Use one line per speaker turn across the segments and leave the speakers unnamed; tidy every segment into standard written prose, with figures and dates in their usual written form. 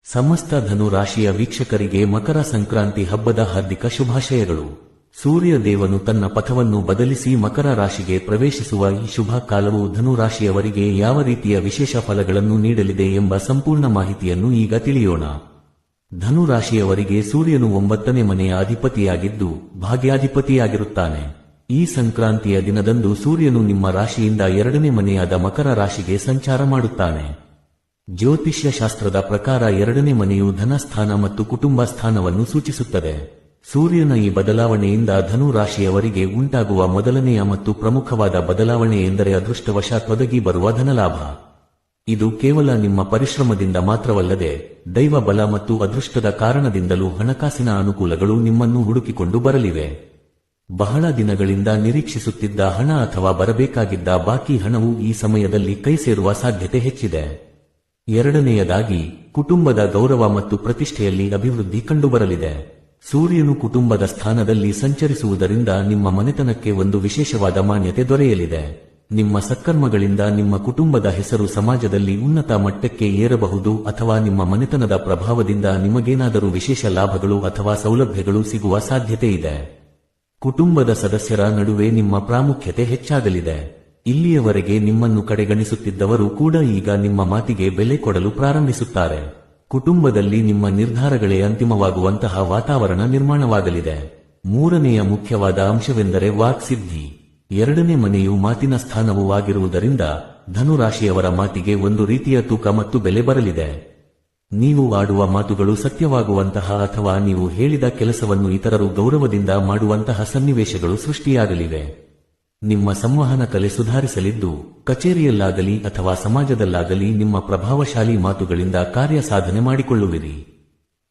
ಸಮಸ್ತ ಧನು ರಾಶಿಯ ವೀಕ್ಷಕರಿಗೆ ಮಕರ ಸಂಕ್ರಾಂತಿ ಹಬ್ಬದ ಹಾರ್ದಿಕ ಶುಭಾಶಯಗಳು. ಸೂರ್ಯ ದೇವನು ತನ್ನ ಪಥವನ್ನು ಬದಲಿಸಿ ಮಕರ ರಾಶಿಗೆ ಪ್ರವೇಶಿಸುವ ಈ ಶುಭ ಕಾಲವು ಧನು ರಾಶಿಯವರಿಗೆ ಯಾವ ರೀತಿಯ ವಿಶೇಷ ಫಲಗಳನ್ನು ನೀಡಲಿದೆ ಎಂಬ ಸಂಪೂರ್ಣ ಮಾಹಿತಿಯನ್ನು ಈಗ ತಿಳಿಯೋಣ. ಧನು ರಾಶಿಯವರಿಗೆ ಸೂರ್ಯನು 9ನೇ ಮನೆಯ ಅಧಿಪತಿಯಾಗಿದ್ದು ಭಾಗ್ಯಾಧಿಪತಿಯಾಗಿರುತ್ತಾನೆ. ಈ ಸಂಕ್ರಾಂತಿಯ ದಿನದಂದು ಸೂರ್ಯನು ನಿಮ್ಮ ರಾಶಿಯಿಂದ 2ನೇ ಮನೆಯಾದ ಮಕರ ರಾಶಿಗೆ ಸಂಚಾರ ಮಾಡುತ್ತಾನೆ. ಜ್ಯೋತಿಷ್ಯ ಶಾಸ್ತ್ರದ ಪ್ರಕಾರ 2ನೇ ಮನೆಯು ಧನಸ್ಥಾನ ಮತ್ತು ಕುಟುಂಬ ಸ್ಥಾನವನ್ನು ಸೂಚಿಸುತ್ತದೆ. ಸೂರ್ಯನ ಈ ಬದಲಾವಣೆಯಿಂದ ಧನು ರಾಶಿಯವರಿಗೆ ಉಂಟಾಗುವ ಮೊದಲನೆಯ ಮತ್ತು ಪ್ರಮುಖವಾದ ಬದಲಾವಣೆ ಎಂದರೆ ಅದೃಷ್ಟವಶಾತ್ ಒದಗಿ ಬರುವ ಧನಲಾಭ. ಇದು ಕೇವಲ ನಿಮ್ಮ ಪರಿಶ್ರಮದಿಂದ ಮಾತ್ರವಲ್ಲದೆ ದೈವ ಬಲ ಮತ್ತು ಅದೃಷ್ಟದ ಕಾರಣದಿಂದಲೂ ಹಣಕಾಸಿನ ಅನುಕೂಲಗಳು ನಿಮ್ಮನ್ನು ಹುಡುಕಿಕೊಂಡು ಬರಲಿವೆ. ಬಹಳ ದಿನಗಳಿಂದ ನಿರೀಕ್ಷಿಸುತ್ತಿದ್ದ ಹಣ ಅಥವಾ ಬರಬೇಕಾಗಿದ್ದ ಬಾಕಿ ಹಣವು ಈ ಸಮಯದಲ್ಲಿ ಕೈ ಸೇರುವ ಸಾಧ್ಯತೆ ಹೆಚ್ಚಿದೆ. ಎರಡನೆಯದಾಗಿ, ಕುಟುಂಬದ ಗೌರವ ಮತ್ತು ಪ್ರತಿಷ್ಠೆಯಲ್ಲಿ ಅಭಿವೃದ್ಧಿ ಕಂಡುಬರಲಿದೆ. ಸೂರ್ಯನು ಕುಟುಂಬದ ಸ್ಥಾನದಲ್ಲಿ ಸಂಚರಿಸುವುದರಿಂದ ನಿಮ್ಮ ಮನೆತನಕ್ಕೆ ಒಂದು ವಿಶೇಷವಾದ ಮಾನ್ಯತೆ ದೊರೆಯಲಿದೆ. ನಿಮ್ಮ ಸತ್ಕರ್ಮಗಳಿಂದ ನಿಮ್ಮ ಕುಟುಂಬದ ಹೆಸರು ಸಮಾಜದಲ್ಲಿ ಉನ್ನತ ಮಟ್ಟಕ್ಕೆ ಏರಬಹುದು ಅಥವಾ ನಿಮ್ಮ ಮನೆತನದ ಪ್ರಭಾವದಿಂದ ನಿಮಗೇನಾದರೂ ವಿಶೇಷ ಲಾಭಗಳು ಅಥವಾ ಸೌಲಭ್ಯಗಳು ಸಿಗುವ ಸಾಧ್ಯತೆ ಇದೆ. ಕುಟುಂಬದ ಸದಸ್ಯರ ನಡುವೆ ನಿಮ್ಮ ಪ್ರಾಮುಖ್ಯತೆ ಹೆಚ್ಚಾಗಲಿದೆ. ಇಲ್ಲಿಯವರೆಗೆ ನಿಮ್ಮನ್ನು ಕಡೆಗಣಿಸುತ್ತಿದ್ದವರು ಕೂಡ ಈಗ ನಿಮ್ಮ ಮಾತಿಗೆ ಬೆಲೆ ಕೊಡಲು ಪ್ರಾರಂಭಿಸುತ್ತಾರೆ. ಕುಟುಂಬದಲ್ಲಿ ನಿಮ್ಮ ನಿರ್ಧಾರಗಳೇ ಅಂತಿಮವಾಗುವಂತಹ ವಾತಾವರಣ ನಿರ್ಮಾಣವಾಗಲಿದೆ. ಮೂರನೆಯ ಮುಖ್ಯವಾದ ಅಂಶವೆಂದರೆ ವಾಕ್ಸಿದ್ಧಿ. 2ನೇ ಮನೆಯು ಮಾತಿನ ಸ್ಥಾನವೂ ಆಗಿರುವುದರಿಂದ ಧನುರಾಶಿಯವರ ಮಾತಿಗೆ ಒಂದು ರೀತಿಯ ತೂಕ ಮತ್ತು ಬೆಲೆ ಬರಲಿದೆ. ನೀವು ಆಡುವ ಮಾತುಗಳು ಸತ್ಯವಾಗುವಂತಹ ಅಥವಾ ನೀವು ಹೇಳಿದ ಕೆಲಸವನ್ನು ಇತರರು ಗೌರವದಿಂದ ಮಾಡುವಂತಹ ಸನ್ನಿವೇಶಗಳು ಸೃಷ್ಟಿಯಾಗಲಿವೆ. ನಿಮ್ಮ ಸಂವಹನ ಕಲೆ ಸುಧಾರಿಸಲಿದ್ದು, ಕಚೇರಿಯಲ್ಲಾಗಲಿ ಅಥವಾ ಸಮಾಜದಲ್ಲಾಗಲಿ ನಿಮ್ಮ ಪ್ರಭಾವಶಾಲಿ ಮಾತುಗಳಿಂದ ಕಾರ್ಯ ಸಾಧನೆ ಮಾಡಿಕೊಳ್ಳುವಿರಿ.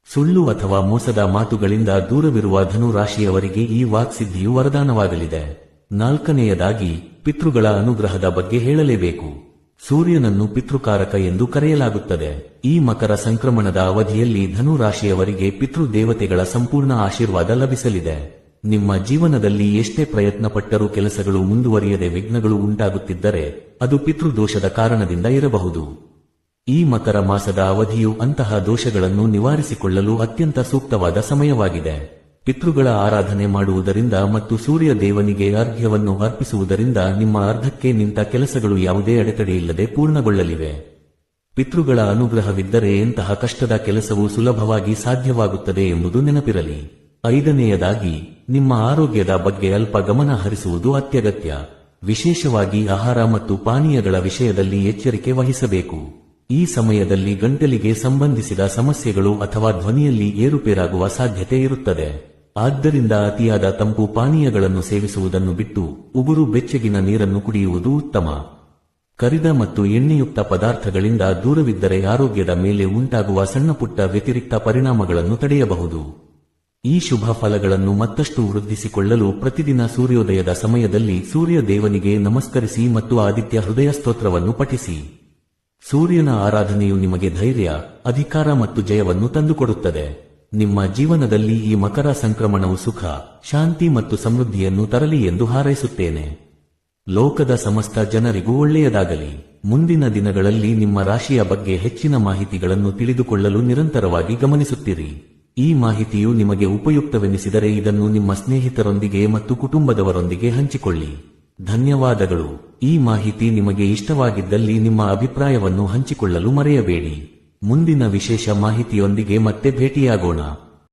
ಸುಳ್ಳು ಅಥವಾ ಮೋಸದ ಮಾತುಗಳಿಂದ ದೂರವಿರುವ ಧನು ರಾಶಿಯವರಿಗೆ ಈ ವಾಕ್ಸಿದ್ಧಿಯು ವರದಾನವಾಗಲಿದೆ. 4ನೇಯದಾಗಿ, ಪಿತೃಗಳ ಅನುಗ್ರಹದ ಬಗ್ಗೆ ಹೇಳಲೇಬೇಕು. ಸೂರ್ಯನನ್ನು ಪಿತೃಕಾರಕ ಎಂದು ಕರೆಯಲಾಗುತ್ತದೆ. ಈ ಮಕರ ಸಂಕ್ರಮಣದ ಅವಧಿಯಲ್ಲಿ ಧನು ರಾಶಿಯವರಿಗೆ ಪಿತೃ ದೇವತೆಗಳ ಸಂಪೂರ್ಣ ಆಶೀರ್ವಾದ ಲಭಿಸಲಿದೆ. ನಿಮ್ಮ ಜೀವನದಲ್ಲಿ ಎಷ್ಟೇ ಪ್ರಯತ್ನ ಪಟ್ಟರೂ ಕೆಲಸಗಳು ಮುಂದುವರಿಯದೆ ವಿಘ್ನಗಳು ಉಂಟಾಗುತ್ತಿದ್ದರೆ ಅದು ಪಿತೃದೋಷದ ಕಾರಣದಿಂದ ಇರಬಹುದು. ಈ ಮಕರ ಮಾಸದ ಅವಧಿಯು ಅಂತಹ ದೋಷಗಳನ್ನು ನಿವಾರಿಸಿಕೊಳ್ಳಲು ಅತ್ಯಂತ ಸೂಕ್ತವಾದ ಸಮಯವಾಗಿದೆ. ಪಿತೃಗಳ ಆರಾಧನೆ ಮಾಡುವುದರಿಂದ ಮತ್ತು ಸೂರ್ಯ ದೇವನಿಗೆ ಅರ್ಘ್ಯವನ್ನು ಅರ್ಪಿಸುವುದರಿಂದ ನಿಮ್ಮ ಅರ್ಧಕ್ಕೆ ನಿಂತ ಕೆಲಸಗಳು ಯಾವುದೇ ಅಡೆತಡೆಯಿಲ್ಲದೆ ಪೂರ್ಣಗೊಳ್ಳಲಿವೆ. ಪಿತೃಗಳ ಅನುಗ್ರಹವಿದ್ದರೆ ಎಂತಹ ಕಷ್ಟದ ಕೆಲಸವೂ ಸುಲಭವಾಗಿ ಸಾಧ್ಯವಾಗುತ್ತದೆ ಎಂಬುದು ನೆನಪಿರಲಿ. 5ನೇಯದಾಗಿ, ನಿಮ್ಮ ಆರೋಗ್ಯದ ಬಗ್ಗೆ ಅಲ್ಪ ಗಮನ ಹರಿಸುವುದು ಅತ್ಯಗತ್ಯ. ವಿಶೇಷವಾಗಿ ಆಹಾರ ಮತ್ತು ಪಾನೀಯಗಳ ವಿಷಯದಲ್ಲಿ ಎಚ್ಚರಿಕೆ ವಹಿಸಬೇಕು. ಈ ಸಮಯದಲ್ಲಿ ಗಂಟಲಿಗೆ ಸಂಬಂಧಿಸಿದ ಸಮಸ್ಯೆಗಳು ಅಥವಾ ಧ್ವನಿಯಲ್ಲಿ ಏರುಪೇರಾಗುವ ಸಾಧ್ಯತೆ ಇರುತ್ತದೆ. ಆದ್ದರಿಂದ ಅತಿಯಾದ ತಂಪು ಪಾನೀಯಗಳನ್ನು ಸೇವಿಸುವುದನ್ನು ಬಿಟ್ಟು ಉಗುರು ಬೆಚ್ಚಗಿನ ನೀರನ್ನು ಕುಡಿಯುವುದು ಉತ್ತಮ. ಕರಿದ ಮತ್ತು ಎಣ್ಣೆಯುಕ್ತ ಪದಾರ್ಥಗಳಿಂದ ದೂರವಿದ್ದರೆ ಆರೋಗ್ಯದ ಮೇಲೆ ಉಂಟಾಗುವ ಸಣ್ಣಪುಟ್ಟ ವ್ಯತಿರಿಕ್ತ ಪರಿಣಾಮಗಳನ್ನು ತಡೆಯಬಹುದು. ಈ ಶುಭ ಫಲಗಳನ್ನು ಮತ್ತಷ್ಟು ವೃದ್ಧಿಸಿಕೊಳ್ಳಲು ಪ್ರತಿದಿನ ಸೂರ್ಯೋದಯದ ಸಮಯದಲ್ಲಿ ಸೂರ್ಯ ದೇವನಿಗೆ ನಮಸ್ಕರಿಸಿ ಮತ್ತು ಆದಿತ್ಯ ಹೃದಯ ಸ್ತೋತ್ರವನ್ನು ಪಠಿಸಿ. ಸೂರ್ಯನ ಆರಾಧನೆಯು ನಿಮಗೆ ಧೈರ್ಯ, ಅಧಿಕಾರ ಮತ್ತು ಜಯವನ್ನು ತಂದುಕೊಡುತ್ತದೆ. ನಿಮ್ಮ ಜೀವನದಲ್ಲಿ ಈ ಮಕರ ಸಂಕ್ರಮಣವು ಸುಖ, ಶಾಂತಿ ಮತ್ತು ಸಮೃದ್ಧಿಯನ್ನು ತರಲಿ ಎಂದು ಹಾರೈಸುತ್ತೇನೆ. ಲೋಕದ ಸಮಸ್ತ ಜನರಿಗೂ ಒಳ್ಳೆಯದಾಗಲಿ. ಮುಂದಿನ ದಿನಗಳಲ್ಲಿ ನಿಮ್ಮ ರಾಶಿಯ ಬಗ್ಗೆ ಹೆಚ್ಚಿನ ಮಾಹಿತಿಗಳನ್ನು ತಿಳಿದುಕೊಳ್ಳಲು ನಿರಂತರವಾಗಿ ಗಮನಿಸುತ್ತಿರಿ. ಈ ಮಾಹಿತಿಯು ನಿಮಗೆ ಉಪಯುಕ್ತವೆನಿಸಿದರೆ ಇದನ್ನು ನಿಮ್ಮ ಸ್ನೇಹಿತರೊಂದಿಗೆ ಮತ್ತು ಕುಟುಂಬದವರೊಂದಿಗೆ ಹಂಚಿಕೊಳ್ಳಿ. ಧನ್ಯವಾದಗಳು. ಈ ಮಾಹಿತಿ ನಿಮಗೆ ಇಷ್ಟವಾಗಿದ್ದಲ್ಲಿ ನಿಮ್ಮ ಅಭಿಪ್ರಾಯವನ್ನು ಹಂಚಿಕೊಳ್ಳಲು ಮರೆಯಬೇಡಿ. ಮುಂದಿನ ವಿಶೇಷ ಮಾಹಿತಿಯೊಂದಿಗೆ ಮತ್ತೆ ಭೇಟಿಯಾಗೋಣ.